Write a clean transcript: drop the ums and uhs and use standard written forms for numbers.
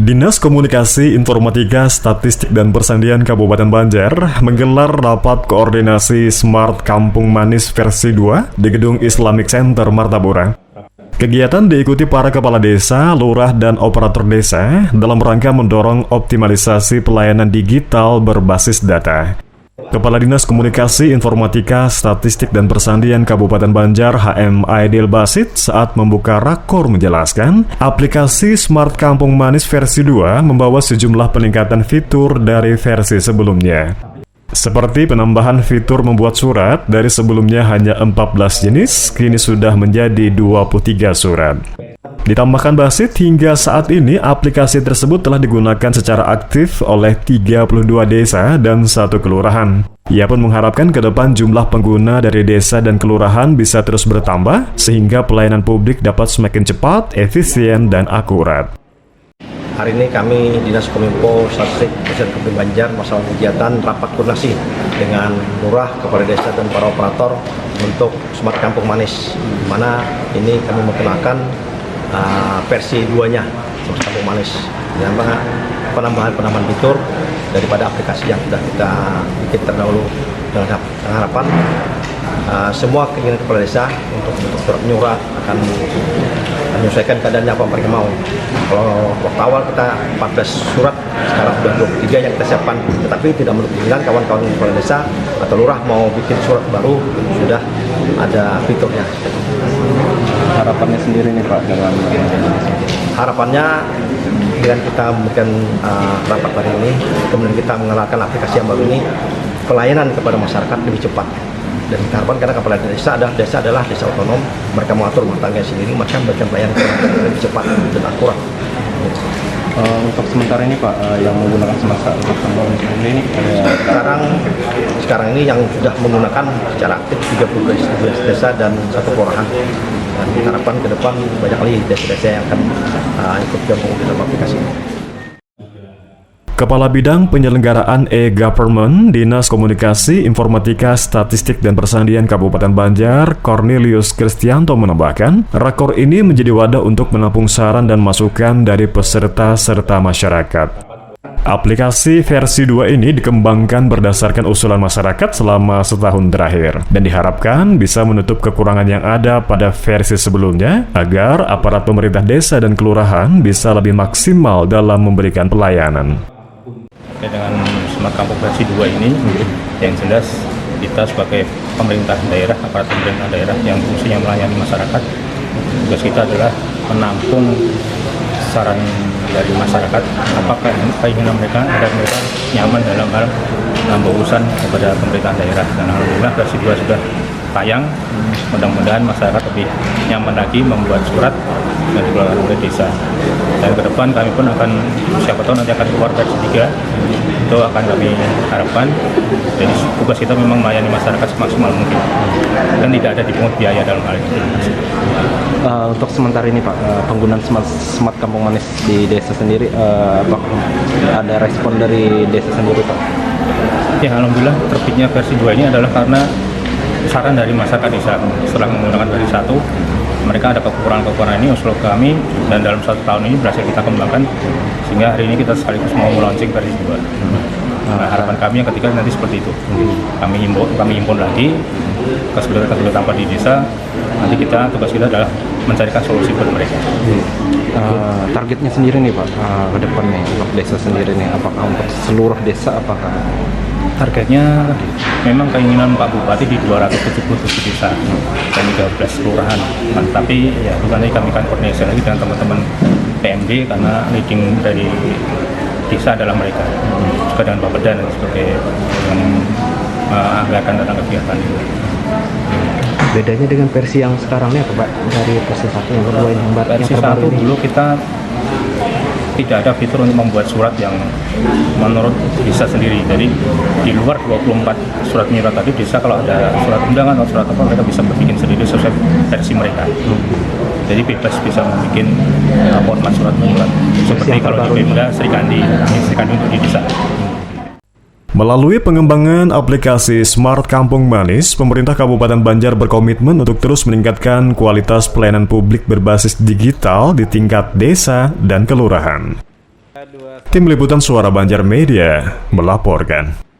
Dinas Komunikasi, Informatika, Statistik, dan Persandian Kabupaten Banjar menggelar rapat koordinasi Smart Kampung Manis versi 2 di Gedung Islamic Center Martapura. Kegiatan diikuti para kepala desa, lurah, dan operator desa dalam rangka mendorong optimalisasi pelayanan digital berbasis data. Kepala Dinas Komunikasi, Informatika, Statistik, dan Persandian Kabupaten Banjar HM Aidil Basit saat membuka rakor menjelaskan, aplikasi Smart Kampung Manis versi 2 membawa sejumlah peningkatan fitur dari versi sebelumnya. Seperti penambahan fitur membuat surat dari sebelumnya hanya 14 jenis, kini sudah menjadi 23 surat. Ditambahkan Basit, hingga saat ini aplikasi tersebut telah digunakan secara aktif oleh 32 desa dan 1 kelurahan. Ia pun mengharapkan ke depan jumlah pengguna dari desa dan kelurahan bisa terus bertambah, sehingga pelayanan publik dapat semakin cepat, efisien, dan akurat. Hari ini kami Dinas Kominfo Statistik Kabupaten Banjar masalah kegiatan rapat koordinasi dengan lurah, kepala desa, dan para operator untuk Smart Kampung Manis, di mana ini kami memperkenalkan versi 2-nya Smart Kampung Manis, dengan penambahan fitur daripada aplikasi yang sudah kita bikin terdahulu, dengan harapan semua keinginan kepala desa untuk surat menyurat akan menyesuaikan keadaannya apa mereka mau. Kalau waktu awal kita 14 surat, sekarang sudah 23 yang kita siapkan, tetapi tidak menutup kemungkinan kawan-kawan kepala desa atau lurah mau bikin surat baru sudah ada fiturnya. Harapannya sendiri nih Pak dengan harapannya dengan kita memberikan rapat hari ini, kemudian kita mengenalkan aplikasi yang baru ini, pelayanan kepada masyarakat lebih cepat. Dan kita harapkan karena kepala desa adalah desa otonom, mereka mengatur rumah tangga sendiri, maka memberikan pelayanan lebih cepat dan akurat. Untuk sementara ini Pak, yang menggunakan Smart Kampung Manis ini sekarang ini yang sudah menggunakan secara aktif 32 desa dan 1 kelurahan. Dan kita harapkan ke depan banyak lagi desa-desa yang akan ikut gabung dalam aplikasi ini. Kepala Bidang Penyelenggaraan E-Government Dinas Komunikasi, Informatika, Statistik, dan Persandian Kabupaten Banjar, Cornelius Kristianto menambahkan, rakor ini menjadi wadah untuk menampung saran dan masukan dari peserta serta masyarakat. Aplikasi versi 2 ini dikembangkan berdasarkan usulan masyarakat selama setahun terakhir dan diharapkan bisa menutup kekurangan yang ada pada versi sebelumnya agar aparat pemerintah desa dan kelurahan bisa lebih maksimal dalam memberikan pelayanan. Dengan Smart Kampung versi 2 ini, yang jelas kita sebagai pemerintah daerah, aparat pemerintah daerah yang fungsinya melayani masyarakat, tugas kita adalah menampung saran dari masyarakat, apakah keinginan mereka agar mereka nyaman dalam hal berurusan kepada pemerintah daerah. Dan alhamdulillah versi 2 sudah tayang, mudah-mudahan masyarakat lebih nyaman lagi membuat surat yang dikeluarkan oleh desa. Dan ke depan kami pun akan, siapa tahu nanti akan keluar versi 3, itu akan kami harapkan. Jadi tugas kita memang melayani masyarakat semaksimal mungkin dan tidak ada dipungut biaya dalam hal ini. Untuk sementara ini Pak, penggunaan Smart Kampung Manis di desa sendiri, apakah ada respon dari desa sendiri Pak? Ya, alhamdulillah terbitnya versi 2 ini adalah karena saran dari masyarakat desa. Setelah menggunakan versi 1, mereka ada kekurangan-kekurangan ini usul kami, dan dalam 1 tahun ini berhasil kita kembangkan, sehingga hari ini kita sekaligus mau launching versi 2. Nah, harapan kami yang ketiga nanti seperti itu. Kami himpun lagi kesulitan-kesulitan apa di desa. Nanti tugas kita adalah mencarikan solusi buat mereka. Targetnya sendiri nih Pak, ke depan nih untuk desa sendiri nih, apakah untuk seluruh desa, apakah targetnya memang keinginan Pak Bupati di 277 desa dan 13 kelurahan. Nah, tapi ya bukan lagi kami akan koordinasi lagi dengan teman-teman PMD karena leading dari desa adalah mereka, juga dengan Bapak Dan sebagai yang menganggarkan tentang kegiatan itu. bedanya dengan versi yang sekarang ini apa Pak? Dari versi 1 yang kedua yang versi 1 dulu kita tidak ada fitur untuk membuat surat yang menurut desa sendiri. Jadi di luar 24 surat menyurat tadi, desa kalau ada surat undangan atau surat apa, mereka bisa bikin sendiri sesuai versi mereka. Jadi bebas bisa membuat format surat menyurat. Seperti kalau di Pemda Serikandi untuk di desa. Melalui pengembangan aplikasi Smart Kampung Manis, pemerintah Kabupaten Banjar berkomitmen untuk terus meningkatkan kualitas pelayanan publik berbasis digital di tingkat desa dan kelurahan. Tim Liputan Suara Banjar Media melaporkan.